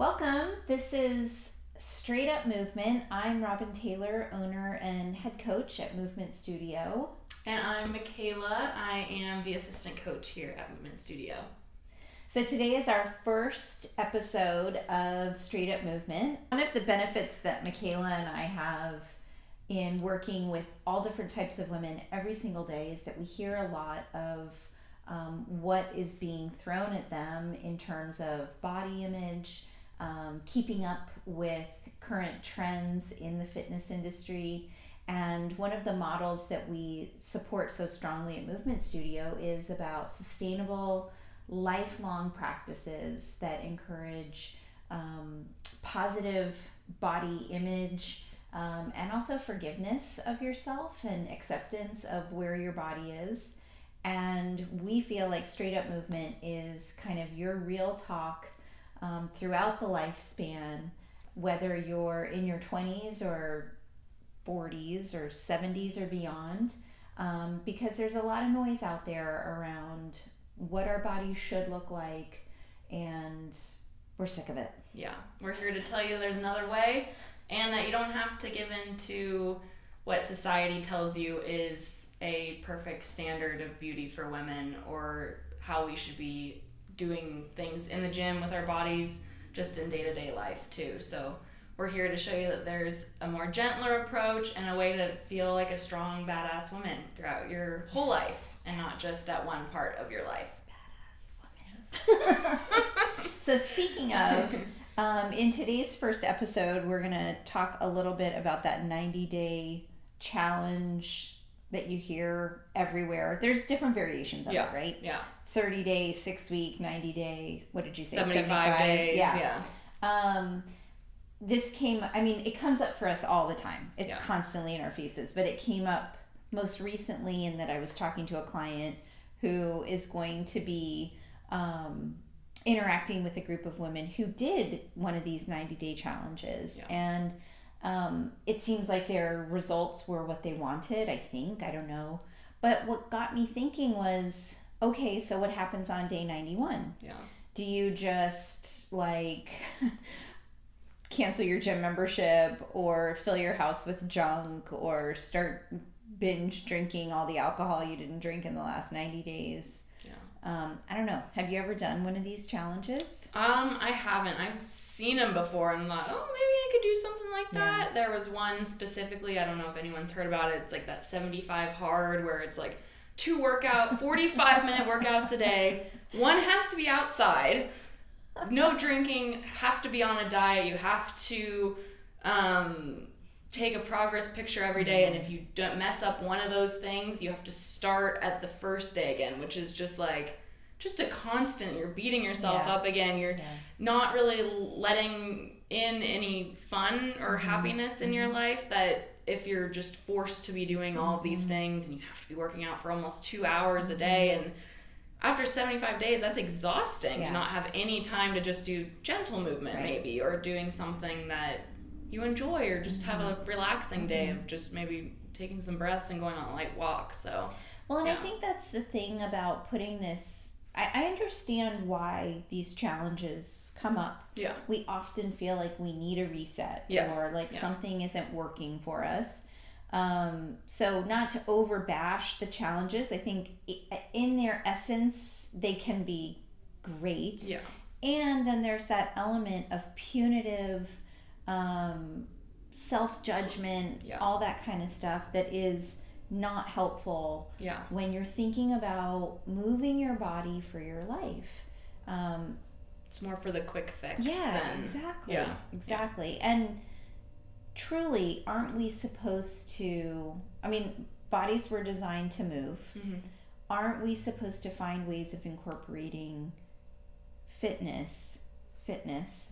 Welcome. This is Straight Up Movement. I'm Robin Taylor, owner and head coach at MVMNT Studio. And I'm Michaela. I am the assistant coach here at MVMNT Studio. So today is our first episode of Straight Up Movement. One of the benefits that Michaela and I have in working with all different types of women every single day is that we hear a lot of what is being thrown at them in terms of body image, keeping up with current trends in the fitness industry. And one of the models that we support so strongly at MVMNT Studio is about sustainable, lifelong practices that encourage positive body image and also forgiveness of yourself and acceptance of where your body is. And we feel like Straight Up Movement is kind of your real talk throughout the lifespan, whether you're in your 20s or 40s or 70s or beyond, because there's a lot of noise out there around what our bodies should look like, and we're sick of it. Yeah, we're here to tell you there's another way, and that you don't have to give in to what society tells you is a perfect standard of beauty for women, or how we should be doing things in the gym with our bodies, just in day-to-day life too. So we're here to show you that there's a more gentler approach and a way to feel like a strong, badass woman throughout your whole life, and not just at one part of your life. Badass woman. So speaking of, in today's first episode, we're going to talk a little bit about that 90-day challenge that you hear everywhere. There's different variations of it, right? Yeah. 30-day, 6-week, 90-day, what did you say? 75 days. Yeah. This it comes up for us all the time. It's constantly in our faces, but it came up most recently in that I was talking to a client who is going to be interacting with a group of women who did one of these 90-day challenges. Yeah. And it seems like their results were what they wanted, I think. I don't know. But what got me thinking was, okay, so what happens on day 91? Yeah. Do you just cancel your gym membership, or fill your house with junk, or start binge drinking all the alcohol you didn't drink in the last 90 days? Yeah. I don't know. Have you ever done one of these challenges? I haven't. I've seen them before and thought, oh, maybe I could do something like that. Yeah. There was one specifically, I don't know if anyone's heard about it. It's like that 75 hard, where it's like 45-minute workouts a day. One has to be outside. No drinking, have to be on a diet. You have to take a progress picture every day, and if you don't mess up one of those things, you have to start at the first day again, which is just a constant. You're beating yourself up again. You're not really letting in any fun or happiness in your life, that if you're just forced to be doing all of these things, and you have to be working out for almost 2 hours a day, and after 75 days, that's exhausting to not have any time to just do gentle movement, maybe, or doing something that you enjoy, or just have a relaxing day of just maybe taking some breaths and going on a light walk. So, I think that's the thing about putting this. I understand why these challenges come up. Yeah. We often feel like we need a reset, or something isn't working for us. So not to overbash the challenges, I think in their essence, they can be great. Yeah. And then there's that element of punitive self-judgment, all that kind of stuff that is not helpful when you're thinking about moving your body for your life. It's more for the quick fix. Yeah, exactly. And truly, aren't we supposed to, bodies were designed to move. Mm-hmm. Aren't we supposed to find ways of incorporating fitness,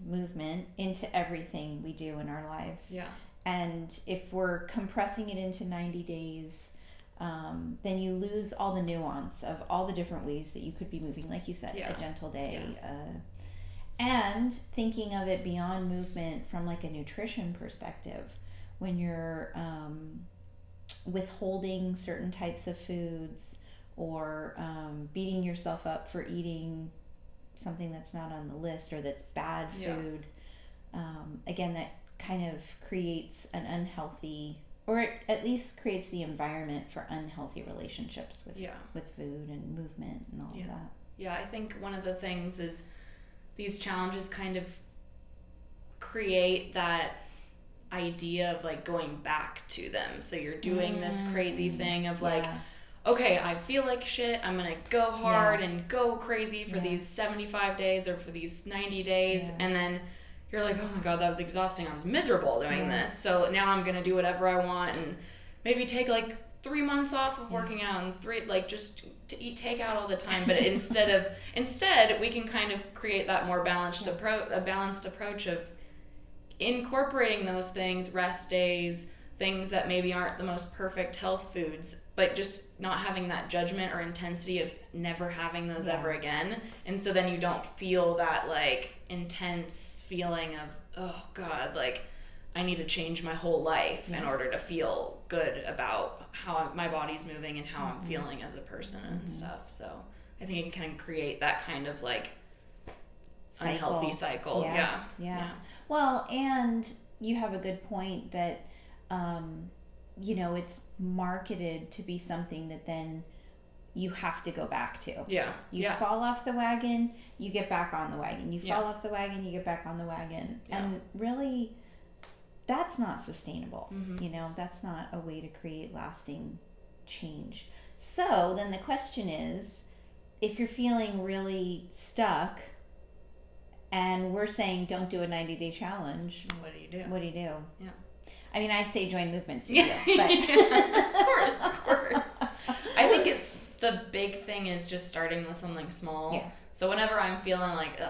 movement into everything we do in our lives? Yeah. And if we're compressing it into 90 days, then you lose all the nuance of all the different ways that you could be moving, like you said, a gentle day. And thinking of it beyond movement from a nutrition perspective, when you're withholding certain types of foods, or beating yourself up for eating something that's not on the list, or that's bad food. again, that kind of creates an unhealthy, or it at least creates the environment for unhealthy relationships with food and movement and all of that. Yeah, I think one of the things is these challenges kind of create that idea of like going back to them. So you're doing this crazy thing of like, okay, I feel like shit, I'm gonna go hard and go crazy for these 75 days or for these 90 days, and then you're like, oh my god, that was exhausting, I was miserable doing this, so now I'm gonna do whatever I want and maybe take like 3 months off of working out and just to eat takeout all the time. But instead we can kind of create that more balanced approach of incorporating those things, rest days, things that maybe aren't the most perfect health foods, but just not having that judgment or intensity of never having those ever again. And so then you don't feel that like intense feeling of, oh god, like I need to change my whole life in order to feel good about how my body's moving and how I'm feeling as a person and stuff. So I think it can create that kind of like unhealthy cycle. Yeah. Well, and you have a good point that it's marketed to be something that then you have to go back to. You fall off the wagon, you get back on the wagon. You fall off the wagon, you get back on the wagon. And really, that's not sustainable. That's not a way to create lasting change. So then the question is, if you're feeling really stuck and we're saying don't do a 90-day challenge, what do you do? Yeah. I mean, I'd say join MVMNT Studio. But Of course. I think the big thing is just starting with something small. Yeah. So whenever I'm feeling like,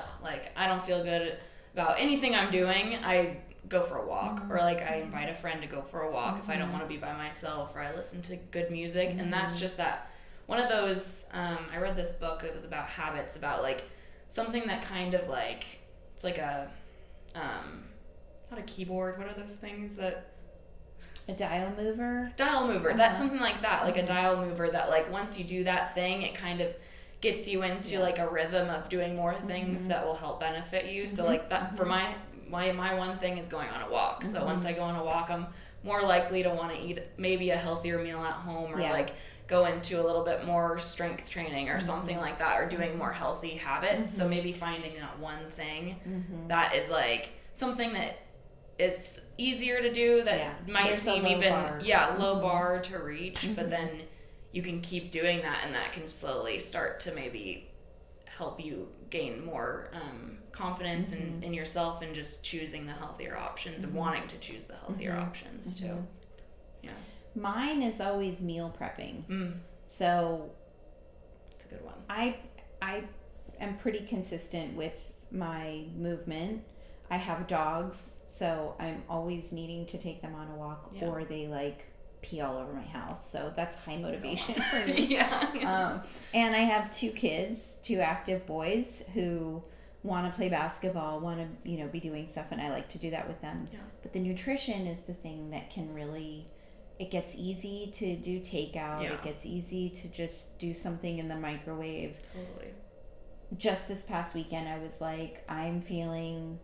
I don't feel good about anything I'm doing, I go for a walk, or like I invite a friend to go for a walk if I don't want to be by myself, or I listen to good music. And that's just that one of those, I read this book, it was about habits, about like something that kind of like, it's like a, not a keyboard, what are those things that... A dial mover? Dial mover, that's something like that, like a dial mover that like once you do that thing, it kind of gets you into like a rhythm of doing more things that will help benefit you. So like that, for my one thing is going on a walk. So once I go on a walk, I'm more likely to want to eat maybe a healthier meal at home, or like go into a little bit more strength training or something like that, or doing more healthy habits. So maybe finding that one thing that is like something that is easier to do, that might seem low bar to reach, but then you can keep doing that, and that can slowly start to maybe help you gain more confidence in yourself, and just choosing the healthier options and wanting to choose the healthier options too. Yeah. Mine is always meal prepping. So it's a good one. I am pretty consistent with my movement. I have dogs, so I'm always needing to take them on a walk, or they like pee all over my house. So that's high motivation for me. And I have 2 kids, 2 active boys who want to play basketball, want to be doing stuff, and I like to do that with them. But the nutrition is the thing that can really, it gets easy to do takeout. It gets easy to just do something in the microwave. Totally. Just this past weekend, I was like, I'm feeling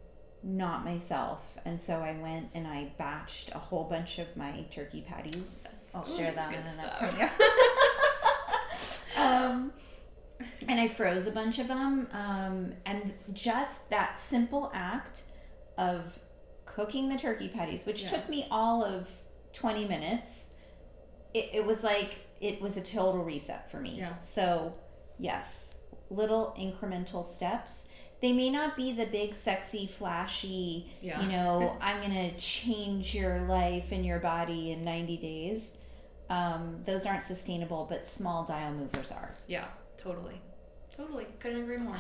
not myself, and so I went and I batched a whole bunch of my turkey patties. I'll share that in an and I froze a bunch of them, and just that simple act of cooking the turkey patties, which took me all of 20 minutes, it was like, it was a total reset for me. So yes, little incremental steps. They may not be the big, sexy, flashy, I'm going to change your life and your body in 90 days. Those aren't sustainable, but small dial movers are. Yeah, totally. Couldn't agree more.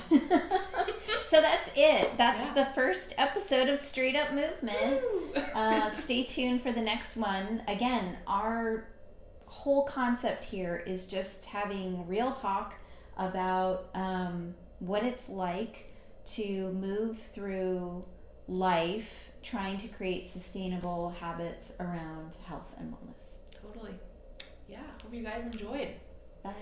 So that's it. That's the first episode of Straight Up MVMNT. Stay tuned for the next one. Again, our whole concept here is just having real talk about what it's like to move through life trying to create sustainable habits around health and wellness. Totally. Yeah, hope you guys enjoyed. Bye.